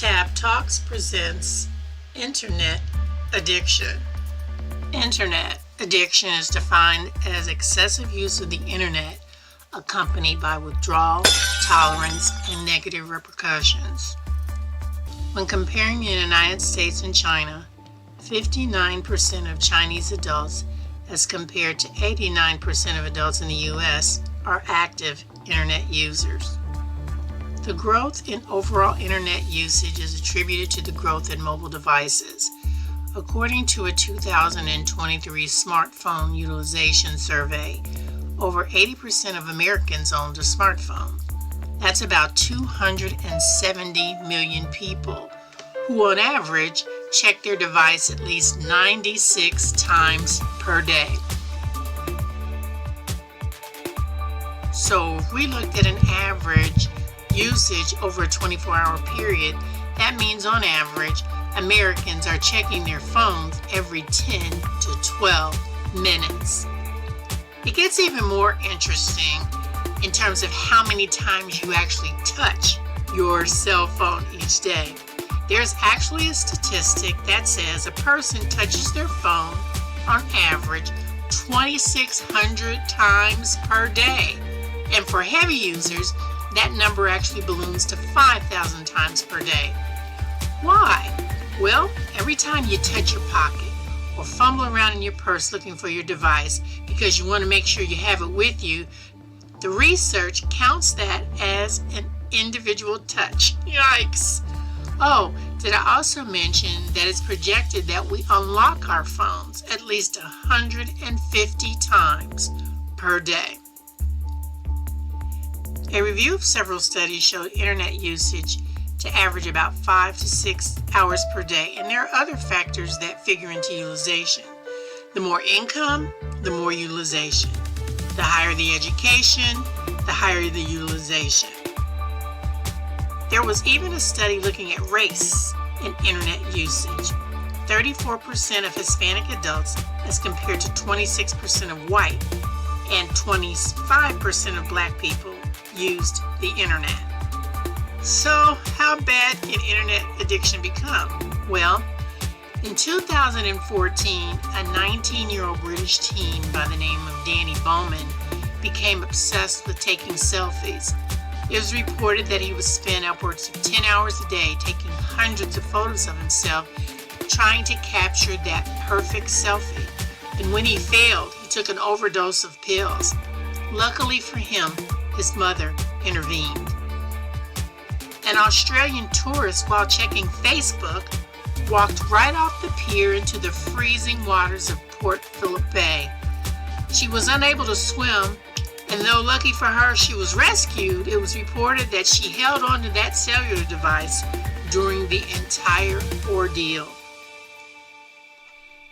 Tab Talks presents Internet Addiction. Internet addiction is defined as excessive use of the internet accompanied by withdrawal, tolerance, and negative repercussions. When comparing the United States and China, 59% of Chinese adults as compared to 89% of adults in the U.S. are active internet users. The growth in overall internet usage is attributed to the growth in mobile devices. According to a 2023 smartphone utilization survey, over 80% of Americans owned a smartphone. That's about 270 million people who on average check their device at least 96 times per day. So if we looked at an average usage over a 24-hour period, that means on average, Americans are checking their phones every 10 to 12 minutes. It gets even more interesting in terms of how many times you actually touch your cell phone each day. There's actually a statistic that says a person touches their phone on average 2,600 times per day. And for heavy users, that number actually balloons to 5,000 times per day. Why? Well, every time you touch your pocket or fumble around in your purse looking for your device because you want to make sure you have it with you, the research counts that as an individual touch. Yikes! Oh, did I also mention that it's projected that we unlock our phones at least 150 times per day? A review of several studies showed internet usage to average about 5 to 6 hours per day, and there are other factors that figure into utilization. The more income, the more utilization. The higher the education, the higher the utilization. There was even a study looking at race in internet usage. 34% of Hispanic adults as compared to 26% of white, and 25% of black people used the internet. So how bad can internet addiction become? Well, in 2014, a 19-year-old British teen by the name of Danny Bowman became obsessed with taking selfies. It was reported that he would spend upwards of 10 hours a day taking hundreds of photos of himself, trying to capture that perfect selfie. And when he failed, he took an overdose of pills. Luckily for him, his mother intervened. An Australian tourist, while checking Facebook, walked right off the pier into the freezing waters of Port Phillip Bay. She was unable to swim, and though lucky for her she was rescued, it was reported that she held onto that cellular device during the entire ordeal.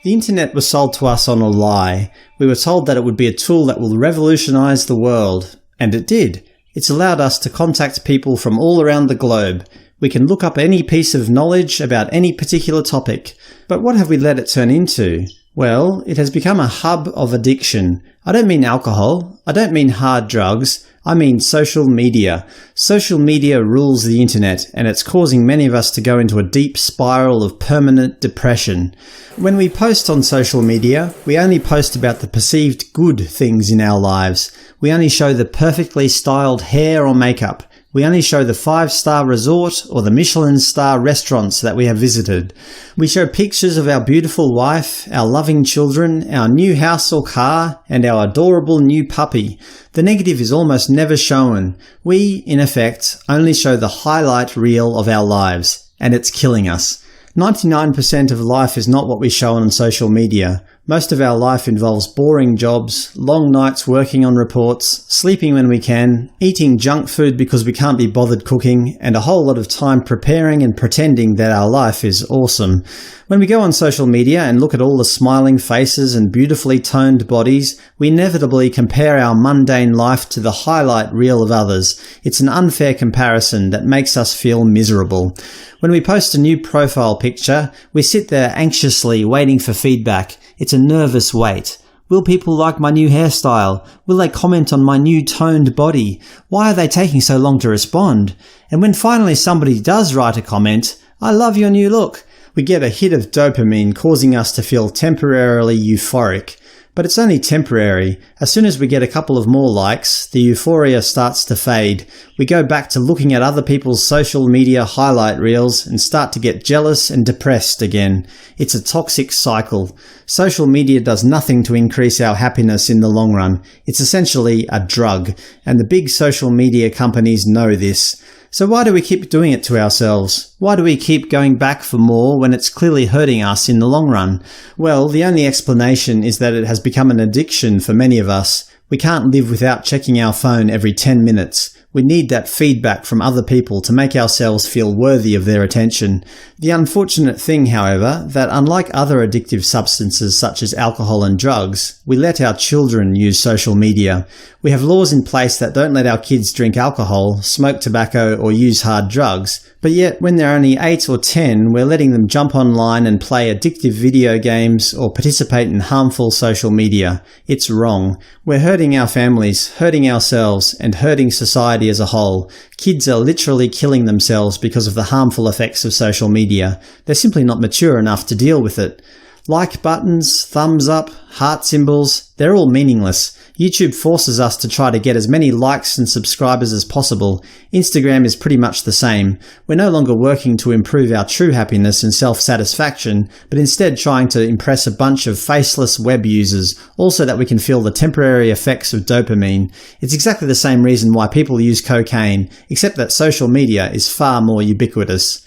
The internet was sold to us on a lie. We were told that it would be a tool that will revolutionize the world. And it did. It's allowed us to contact people from all around the globe. We can look up any piece of knowledge about any particular topic. But what have we let it turn into? Well, it has become a hub of addiction. I don't mean alcohol. I don't mean hard drugs. I mean social media. Social media rules the internet, and it's causing many of us to go into a deep spiral of permanent depression. When we post on social media, we only post about the perceived good things in our lives. We only show the perfectly styled hair or makeup. We only show the 5-star resort or the Michelin star restaurants that we have visited. We show pictures of our beautiful wife, our loving children, our new house or car, and our adorable new puppy. The negative is almost never shown. We, in effect, only show the highlight reel of our lives, and it's killing us. 99% of life is not what we show on social media. Most of our life involves boring jobs, long nights working on reports, sleeping when we can, eating junk food because we can't be bothered cooking, and a whole lot of time preparing and pretending that our life is awesome. When we go on social media and look at all the smiling faces and beautifully toned bodies, we inevitably compare our mundane life to the highlight reel of others. It's an unfair comparison that makes us feel miserable. When we post a new profile picture, we sit there anxiously waiting for feedback. It's a nervous wait. Will people like my new hairstyle? Will they comment on my new toned body? Why are they taking so long to respond? And when finally somebody does write a comment, I love your new look. We get a hit of dopamine causing us to feel temporarily euphoric. But it's only temporary. As soon as we get a couple of more likes, the euphoria starts to fade. We go back to looking at other people's social media highlight reels and start to get jealous and depressed again. It's a toxic cycle. Social media does nothing to increase our happiness in the long run. It's essentially a drug, and the big social media companies know this. So why do we keep doing it to ourselves? Why do we keep going back for more when it's clearly hurting us in the long run? Well, the only explanation is that it has become an addiction for many of us. We can't live without checking our phone every 10 minutes. We need that feedback from other people to make ourselves feel worthy of their attention. The unfortunate thing, however, that unlike other addictive substances such as alcohol and drugs, we let our children use social media. We have laws in place that don't let our kids drink alcohol, smoke tobacco, or use hard drugs. But yet, when they're only 8 or 10, we're letting them jump online and play addictive video games or participate in harmful social media. It's wrong. We're hurting our families, hurting ourselves, and hurting society as a whole. Kids are literally killing themselves because of the harmful effects of social media. They're simply not mature enough to deal with it. Like buttons, thumbs up, heart symbols, they're all meaningless. YouTube forces us to try to get as many likes and subscribers as possible. Instagram is pretty much the same. We're no longer working to improve our true happiness and self-satisfaction, but instead trying to impress a bunch of faceless web users, also that we can feel the temporary effects of dopamine. It's exactly the same reason why people use cocaine, except that social media is far more ubiquitous.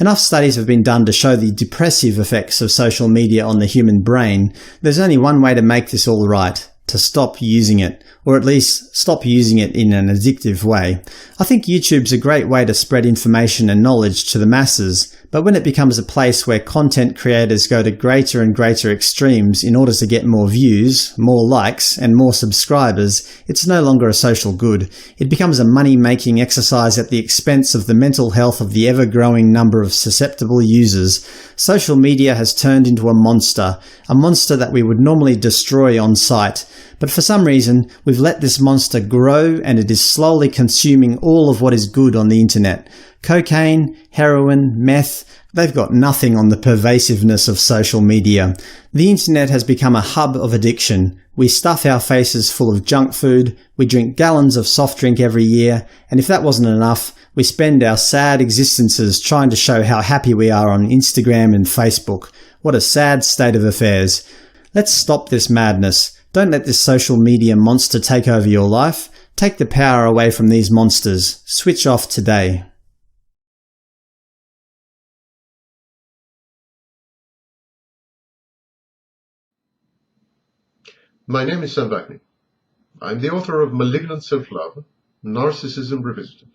Enough studies have been done to show the depressive effects of social media on the human brain. There's only one way to make this all right: to stop using it, or at least stop using it in an addictive way. I think YouTube's a great way to spread information and knowledge to the masses, but when it becomes a place where content creators go to greater and greater extremes in order to get more views, more likes, and more subscribers, it's no longer a social good. It becomes a money-making exercise at the expense of the mental health of the ever-growing number of susceptible users. Social media has turned into a monster that we would normally destroy on sight. But for some reason, we've let this monster grow, and it is slowly consuming all of what is good on the internet. Cocaine, heroin, meth, they've got nothing on the pervasiveness of social media. The internet has become a hub of addiction. We stuff our faces full of junk food, we drink gallons of soft drink every year, and if that wasn't enough, we spend our sad existences trying to show how happy we are on Instagram and Facebook. What a sad state of affairs. Let's stop this madness. Don't let this social media monster take over your life. Take the power away from these monsters. Switch off today. My name is Sam Vaknin. I'm the author of Malignant Self-Love, Narcissism Revisited.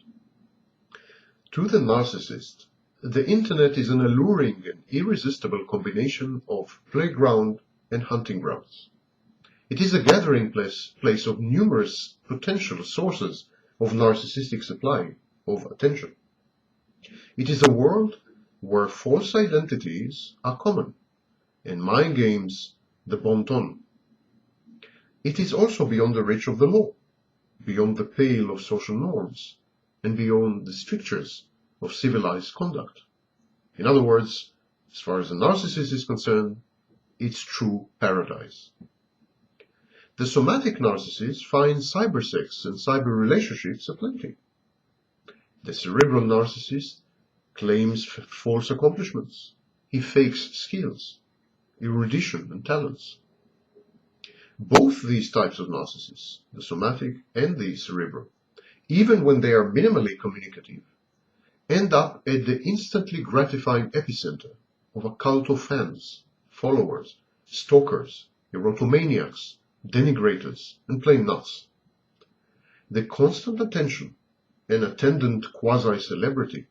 To the narcissist, the internet is an alluring and irresistible combination of playground and hunting grounds. It is a gathering place of numerous potential sources of narcissistic supply of attention. It is a world where false identities are common, and mind games the bon ton. It is also beyond the reach of the law, beyond the pale of social norms, and beyond the strictures of civilized conduct. In other words, as far as the narcissist is concerned, it's true paradise. The somatic narcissist finds cybersex and cyber relationships aplenty. The cerebral narcissist claims false accomplishments. He fakes skills, erudition, and talents. Both these types of narcissists, the somatic and the cerebral, even when they are minimally communicative, end up at the instantly gratifying epicenter of a cult of fans, followers, stalkers, erotomaniacs, denigrators, and plain nuts. The constant attention and attendant quasi-celebrity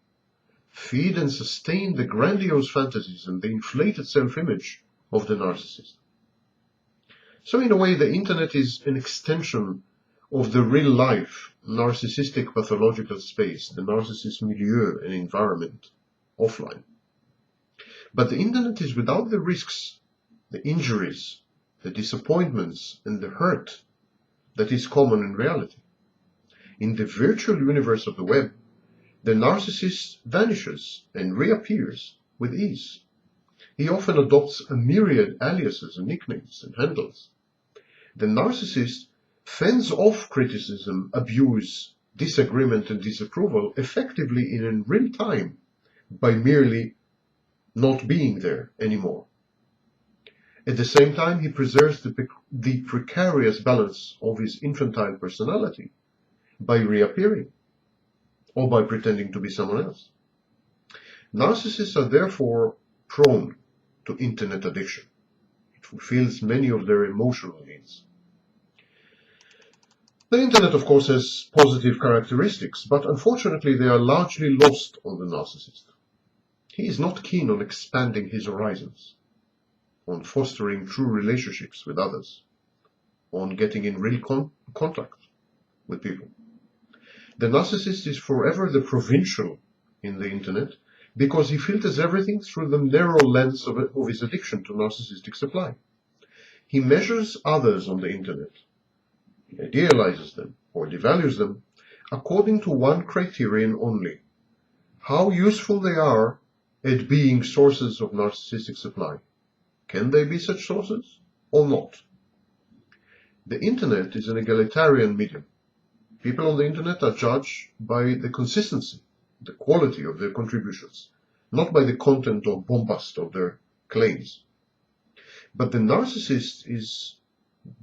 feed and sustain the grandiose fantasies and the inflated self-image of the narcissist. So in a way, the internet is an extension of the real-life narcissistic pathological space, the narcissist milieu and environment, offline. But the internet is without the risks, the injuries, the disappointments, and the hurt that is common in reality. In the virtual universe of the web, The narcissist vanishes and reappears with ease. He often adopts a myriad aliases and nicknames and handles. The narcissist fends off criticism, abuse, disagreement, and disapproval effectively and in real time by merely not being there anymore. At the same time, he preserves the precarious balance of his infantile personality by reappearing or by pretending to be someone else. Narcissists are therefore prone to internet addiction. It fulfills many of their emotional needs. The internet, of course, has positive characteristics, but unfortunately they are largely lost on the narcissist. He is not keen on expanding his horizons, on fostering true relationships with others, on getting in real contact with people. The narcissist is forever the provincial in the internet because he filters everything through the narrow lens of his addiction to narcissistic supply. He measures others on the internet, he idealizes them or devalues them according to one criterion only: how useful they are at being sources of narcissistic supply. Can they be such sources or not? The internet is an egalitarian medium. People on the internet are judged by the consistency, the quality of their contributions, not by the content or bombast of their claims. But the narcissist is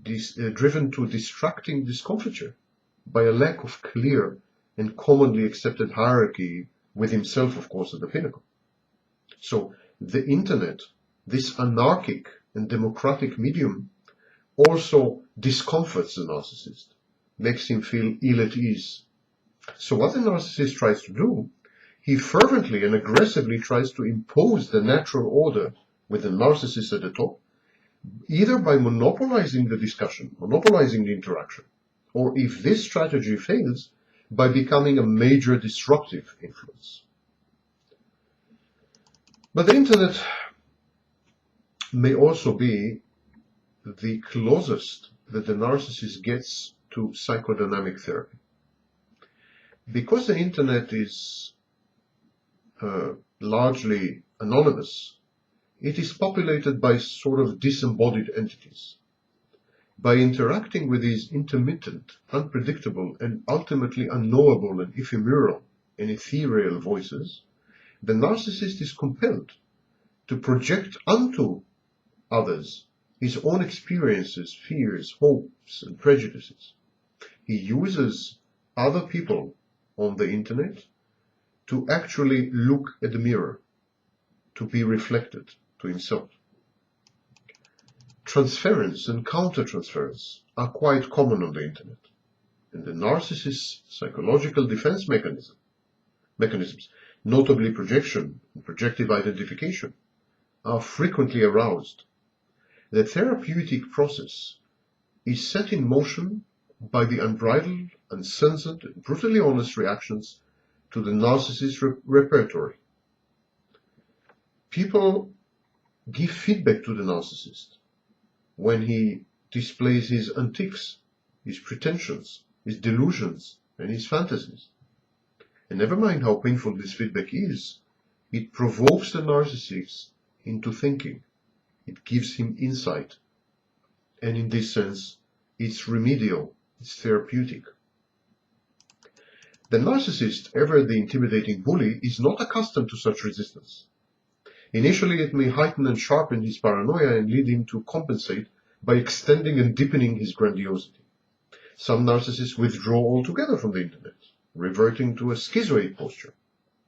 driven to distracting discomfiture by a lack of clear and commonly accepted hierarchy, with himself, of course, at the pinnacle. So the internet, this anarchic and democratic medium, also discomforts the narcissist, makes him feel ill at ease. So what the narcissist tries to do, he fervently and aggressively tries to impose the natural order with the narcissist at the top, either by monopolizing the discussion, monopolizing the interaction, or if this strategy fails, by becoming a major disruptive influence. But the internet may also be the closest that the narcissist gets to psychodynamic therapy. Because the internet is largely anonymous, it is populated by sort of disembodied entities. By interacting with these intermittent, unpredictable, and ultimately unknowable and ephemeral and ethereal voices, the narcissist is compelled to project onto others his own experiences, fears, hopes, and prejudices. He uses other people on the internet to actually look at the mirror, to be reflected to himself. Transference and countertransference are quite common on the internet, and the narcissist's psychological defense mechanisms, notably projection and projective identification, are frequently aroused. The therapeutic process is set in motion by the unbridled, uncensored, and brutally honest reactions to the narcissist's repertory. People give feedback to the narcissist when he displays his antics, his pretensions, his delusions, and his fantasies. And never mind how painful this feedback is, it provokes the narcissist into thinking. It gives him insight. And in this sense, it's remedial, it's therapeutic. The narcissist, ever the intimidating bully, is not accustomed to such resistance. Initially, it may heighten and sharpen his paranoia and lead him to compensate by extending and deepening his grandiosity. Some narcissists withdraw altogether from the internet, reverting to a schizoid posture.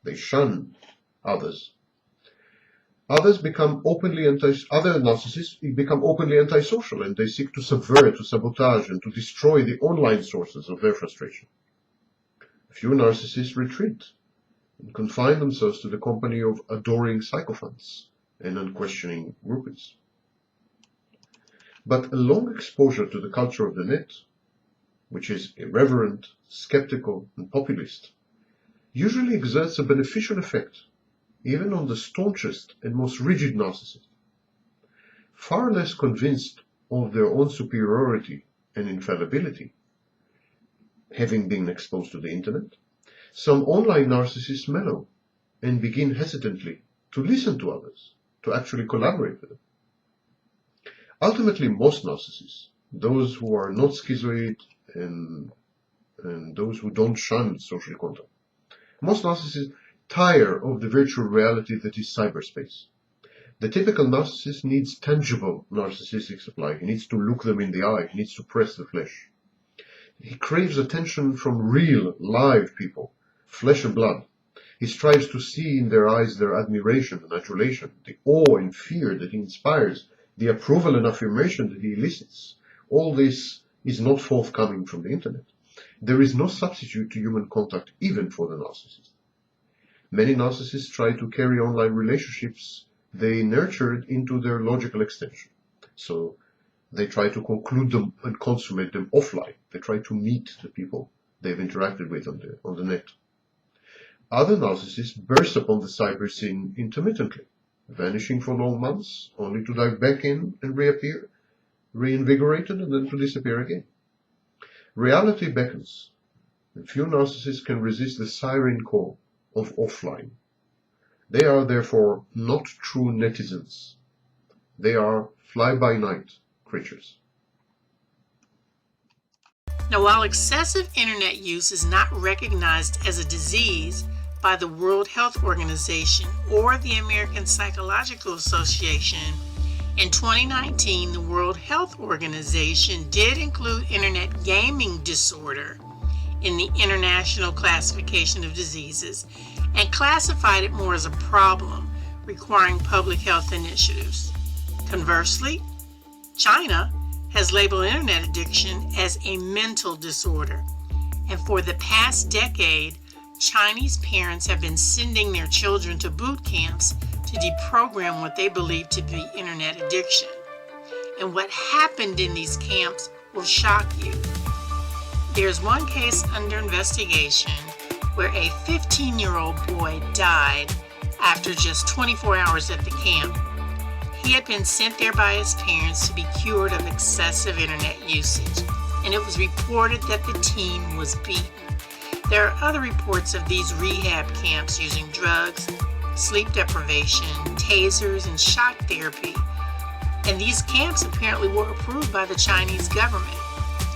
They shun others. Other narcissists become openly antisocial, and they seek to subvert, to sabotage, and to destroy the online sources of their frustration. A few narcissists retreat and confine themselves to the company of adoring sycophants and unquestioning groupies. But a long exposure to the culture of the net, which is irreverent, skeptical, and populist, usually exerts a beneficial effect even on the staunchest and most rigid narcissist. Far less convinced of their own superiority and infallibility, having been exposed to the internet, Some online narcissists mellow and begin hesitantly to listen to others, to actually collaborate with them. Ultimately, most narcissists, those who are not schizoid and those who don't shun social contact, most narcissists tire of the virtual reality that is cyberspace. The typical narcissist needs tangible narcissistic supply. He needs to look them in the eye. He needs to press the flesh. He craves attention from real, live people, flesh and blood. He strives to see in their eyes their admiration and adulation, the awe and fear that he inspires, the approval and affirmation that he elicits. All this is not forthcoming from the internet. There is no substitute to human contact, even for the narcissist. Many narcissists try to carry online relationships they nurtured into their logical extension. So they try to conclude them and consummate them offline. They try to meet the people they've interacted with on the net. Other narcissists burst upon the cyber scene intermittently, vanishing for long months, only to dive back in and reappear, reinvigorated, and then to disappear again. Reality beckons, and few narcissists can resist the siren call of offline. They are therefore not true netizens. They are fly-by-night creatures. Now, while excessive internet use is not recognized as a disease by the World Health Organization or the American Psychological Association, in 2019, the World Health Organization did include internet gaming disorder in the International Classification of Diseases and classified it more as a problem requiring public health initiatives. Conversely, China has labeled internet addiction as a mental disorder, and for the past decade, Chinese parents have been sending their children to boot camps to deprogram what they believe to be internet addiction. And what happened in these camps will shock you. There's one case under investigation where a 15-year-old boy died after just 24 hours at the camp. He had been sent there by his parents to be cured of excessive internet usage, and it was reported that the teen was beaten. There are other reports of these rehab camps using drugs, sleep deprivation, tasers, and shock therapy. And these camps apparently were approved by the Chinese government.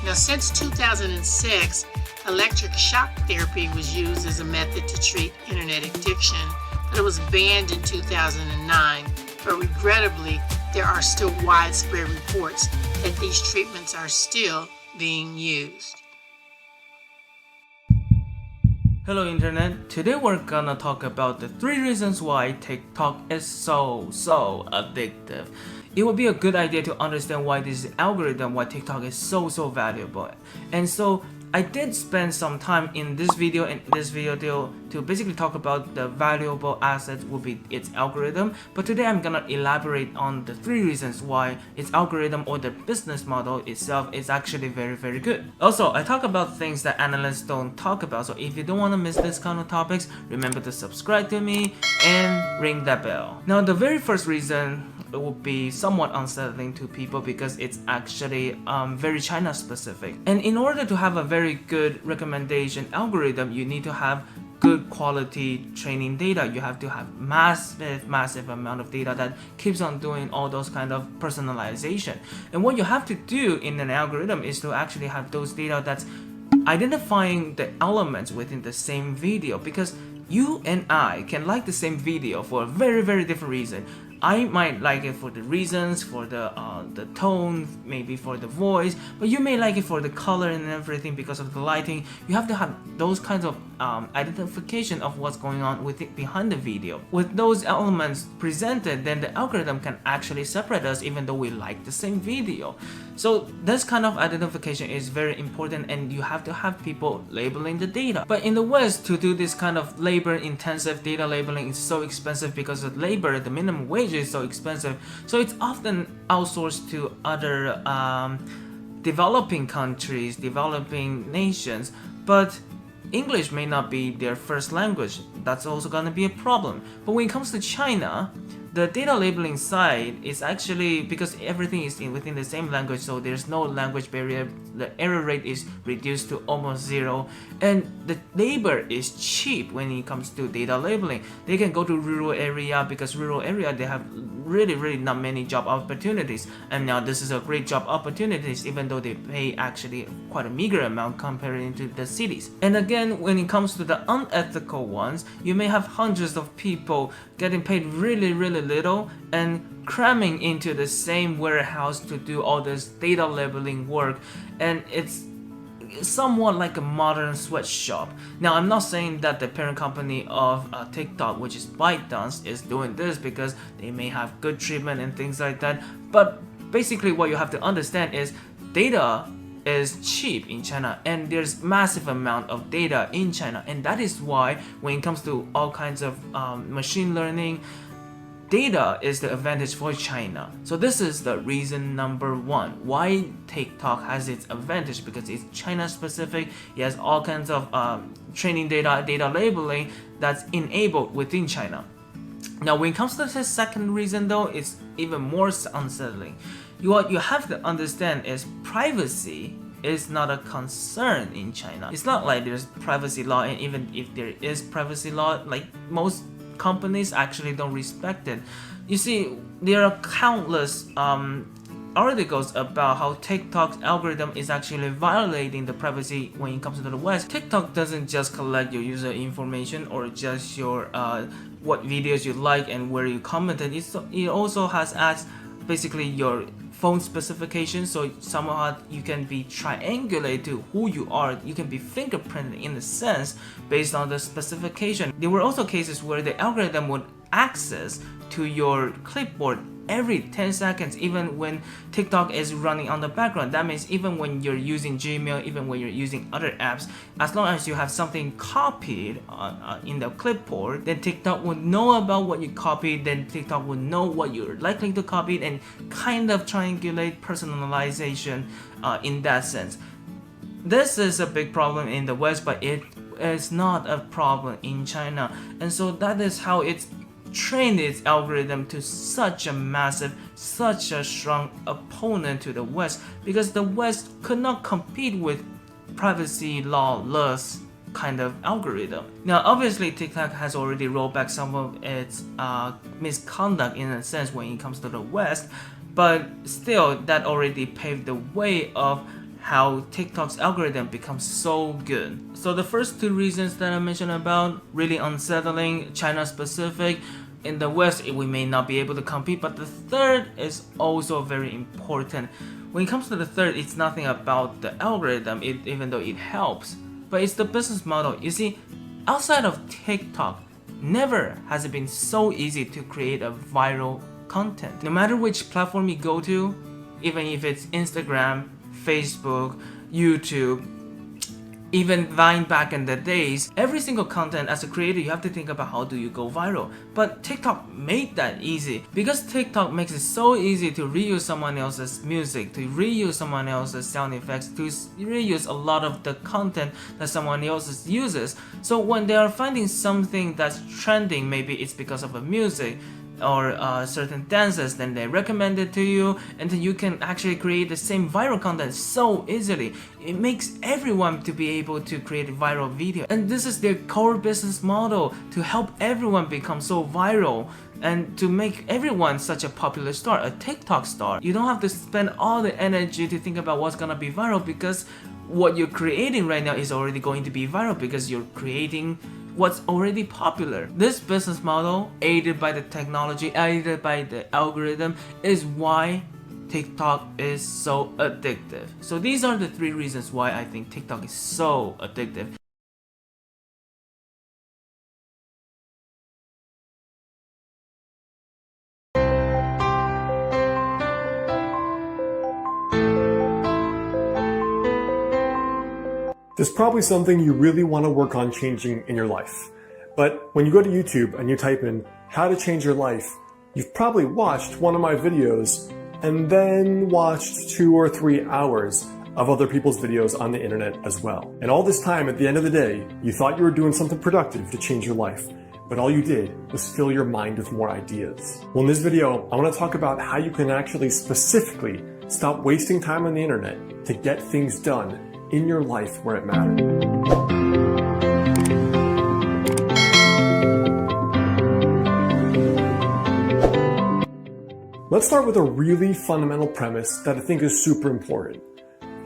Now, since 2006, electric shock therapy was used as a method to treat internet addiction, but it was banned in 2009. But regrettably, there are still widespread reports that these treatments are still being used. Hello Internet, today we're gonna talk about the 3 reasons why TikTok is so addictive. It would be a good idea to understand why this algorithm, why TikTok is so valuable. And so I did spend some time in this video and this video to basically talk about the valuable assets will be its algorithm, but today I'm gonna elaborate on the 3 reasons why its algorithm or the business model itself is actually very good. Also, I talk about things that analysts don't talk about, so if you don't want to miss this kind of topics, remember to subscribe to me and ring that bell. Now, the very first reason it will be somewhat unsettling to people because it's actually very China specific. And in order to have a very good recommendation algorithm, you need to have good quality training data. You have to have massive amount of data that keeps on doing all those kind of personalization. And what you have to do in an algorithm is to actually have those data that's identifying the elements within the same video, because you and I can like the same video for a very different reason. I might like it for the reasons, for the tone, maybe for the voice, but you may like it for the color and everything because of the lighting. You have to have those kinds of identification of what's going on with it behind the video. With those elements presented, then the algorithm can actually separate us even though we like the same video. So this kind of identification is very important, and you have to have people labeling the data. But in the West, to do this kind of labor-intensive data labeling is so expensive because of labor, the minimum wage is so expensive. So it's often outsourced to other developing countries, developing nations. But English may not be their first language. That's also gonna be a problem. But when it comes to China, the data labeling side is actually, because everything is within the same language, so there's no language barrier, the error rate is reduced to almost zero, and the labor is cheap when it comes to data labeling. They can go to rural area, because rural area they have really not many job opportunities, and now this is a great job opportunities, even though they pay actually quite a meager amount compared to the cities. And again, when it comes to the unethical ones, you may have hundreds of people getting paid really little and cramming into the same warehouse to do all this data labeling work, and it's somewhat like a modern sweatshop. Now, I'm not saying that the parent company of TikTok, which is ByteDance, is doing this because they may have good treatment and things like that, but basically what you have to understand is data is cheap in China, and there's massive amount of data in China, and that is why when it comes to all kinds of machine learning, data is the advantage for China. So this is the reason number one why TikTok has its advantage, because it's China specific. It has all kinds of training data labeling that's enabled within China. Now, when it comes to the second reason though, it's even more unsettling. What you have to understand is privacy is not a concern in China. It's not like there's privacy law, and even if there is privacy law, like most companies actually don't respect it. You see, there are countless articles about how TikTok's algorithm is actually violating the privacy when it comes to the West. TikTok doesn't just collect your user information or just your what videos you like and where you commented. It also has asked basically your phone specifications, so somehow you can be triangulated to who you are. You can be fingerprinted in a sense based on the specification. There were also cases where the algorithm would access to your clipboard every 10 seconds, even when TikTok is running on the background. That means even when you're using Gmail, even when you're using other apps, as long as you have something copied in the clipboard, then TikTok would know about what you copied, then TikTok would know what you're likely to copy, and kind of triangulate personalization in that sense. This is a big problem in the West, but it is not a problem in China, and so that is how it's trained its algorithm to such a massive, such a strong opponent to the West, because the West could not compete with privacy lawless kind of algorithm. Now, obviously, TikTok has already rolled back some of its misconduct in a sense when it comes to the West, but still, that already paved the way of how TikTok's algorithm becomes so good. So the first two reasons that I mentioned about, really unsettling, China specific. In the West, we may not be able to compete, but the third is also very important. When it comes to the third, it's nothing about the algorithm, even though it helps, but it's the business model. You see, outside of TikTok, never has it been so easy to create a viral content. No matter which platform you go to, even if it's Instagram, Facebook, YouTube, even Vine back in the days, every single content as a creator, you have to think about how do you go viral. But TikTok made that easy, because TikTok makes it so easy to reuse someone else's music, to reuse someone else's sound effects, to reuse a lot of the content that someone else uses. So when they are finding something that's trending, maybe it's because of a music or certain dances, then they recommend it to you, and then you can actually create the same viral content so easily. It makes everyone to be able to create a viral video, and this is their core business model, to help everyone become so viral and to make everyone such a popular star, a TikTok star. You don't have to spend all the energy to think about what's gonna be viral, because what you're creating right now is already going to be viral, because you're creating what's already popular. This business model, aided by the technology, aided by the algorithm, is why TikTok is so addictive. So these are the three reasons why I think TikTok is so addictive. There's probably something you really want to work on changing in your life. But when you go to YouTube and you type in how to change your life, you've probably watched one of my videos and then watched 2 or 3 hours of other people's videos on the internet as well. And all this time, at the end of the day, you thought you were doing something productive to change your life. but all you did was fill your mind with more ideas. Well, in this video, I want to talk about how you can actually specifically stop wasting time on the internet to get things done in your life where it matters. Let's start with a really fundamental premise that I think is super important.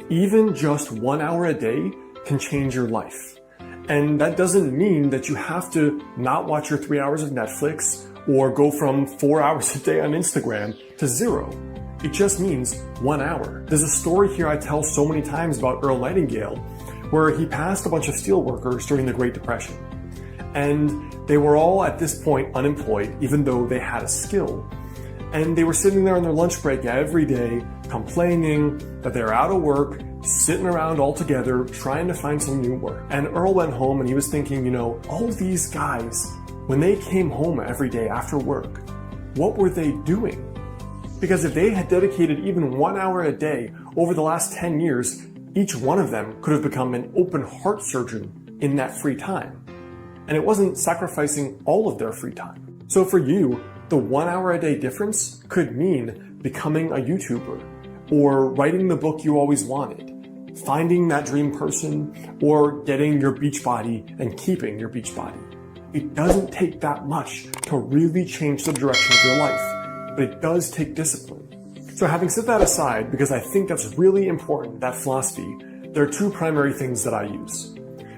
Even just 1 hour a day can change your life. And that doesn't mean that you have to not watch your 3 hours of Netflix or go from 4 hours a day on Instagram to 0. It just means 1 hour. There's a story here I tell so many times about Earl Nightingale, where he passed a bunch of steel workers during the Great Depression. And they were all at this point unemployed, even though they had a skill. And they were sitting there on their lunch break every day, complaining that they're out of work, sitting around all together, trying to find some new work. And Earl went home and he was thinking, all these guys, when they came home every day after work, what were they doing? Because if they had dedicated even 1 hour a day over the last 10 years, each one of them could have become an open heart surgeon in that free time. And it wasn't sacrificing all of their free time. So for you, the 1 hour a day difference could mean becoming a YouTuber, or writing the book you always wanted, finding that dream person, or getting your beach body and keeping your beach body. It doesn't take that much to really change the direction of your life, but it does take discipline. So having set that aside, because I think that's really important, that philosophy, there are two primary things that I use.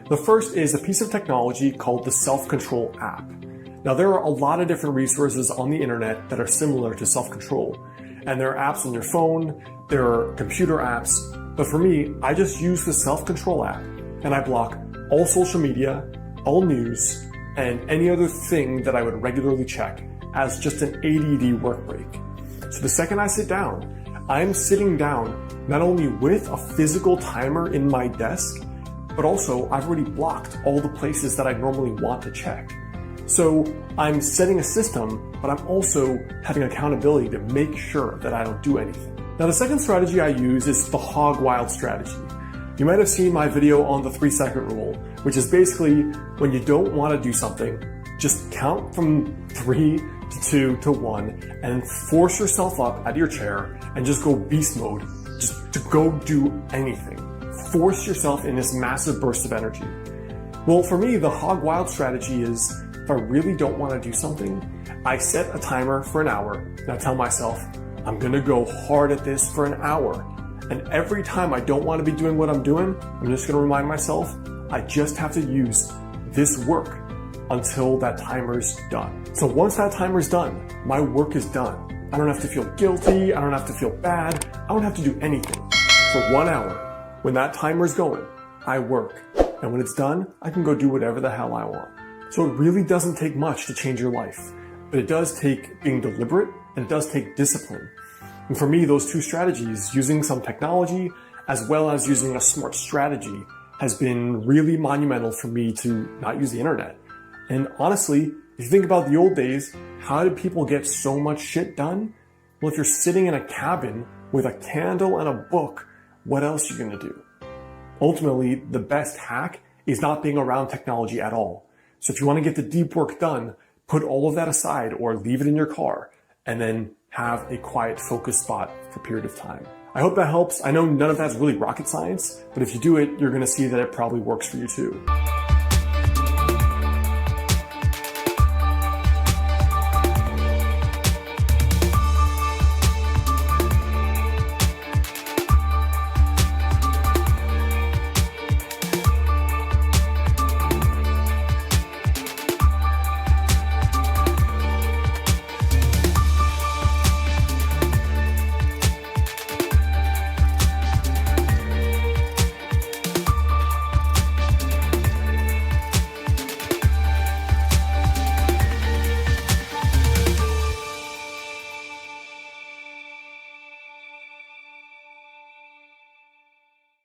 The first is a piece of technology called the Self-Control app. Now, there are a lot of different resources on the internet that are similar to self-control, and there are apps on your phone, there are computer apps, but for me, I just use the Self-Control app, and I block all social media, all news, and any other thing that I would regularly check as just an ADD work break. So the second I sit down, I'm sitting down not only with a physical timer in my desk, but also I've already blocked all the places that I normally want to check. So I'm setting a system, but I'm also having accountability to make sure that I don't do anything. Now, the second strategy I use is the hog wild strategy. You might have seen my video on the 3-second rule, which is basically when you don't want to do something, just count from 3 to 2 to 1 and force yourself up out of your chair and just go beast mode, just to go do anything. Force yourself in this massive burst of energy. Well, for me, the hog wild strategy is if I really don't want to do something, I set a timer for an hour and I tell myself, I'm going to go hard at this for an hour. And every time I don't want to be doing what I'm doing, I'm just going to remind myself, I just have to use this work until that timer's done. So once that timer's done, my work is done. I don't have to feel guilty. I don't have to feel bad. I don't have to do anything. For 1 hour, when that timer's going, I work. And when it's done, I can go do whatever the hell I want. So it really doesn't take much to change your life, but it does take being deliberate and it does take discipline. And for me, those two strategies, using some technology as well as using a smart strategy, has been really monumental for me to not use the internet. And honestly, if you think about the old days, how did people get so much shit done? Well, if you're sitting in a cabin with a candle and a book, what else are you going to do? Ultimately, the best hack is not being around technology at all. So if you want to get the deep work done, put all of that aside or leave it in your car and then have a quiet, focused spot for a period of time. I hope that helps. I know none of that's really rocket science, but if you do it, you're going to see that it probably works for you too.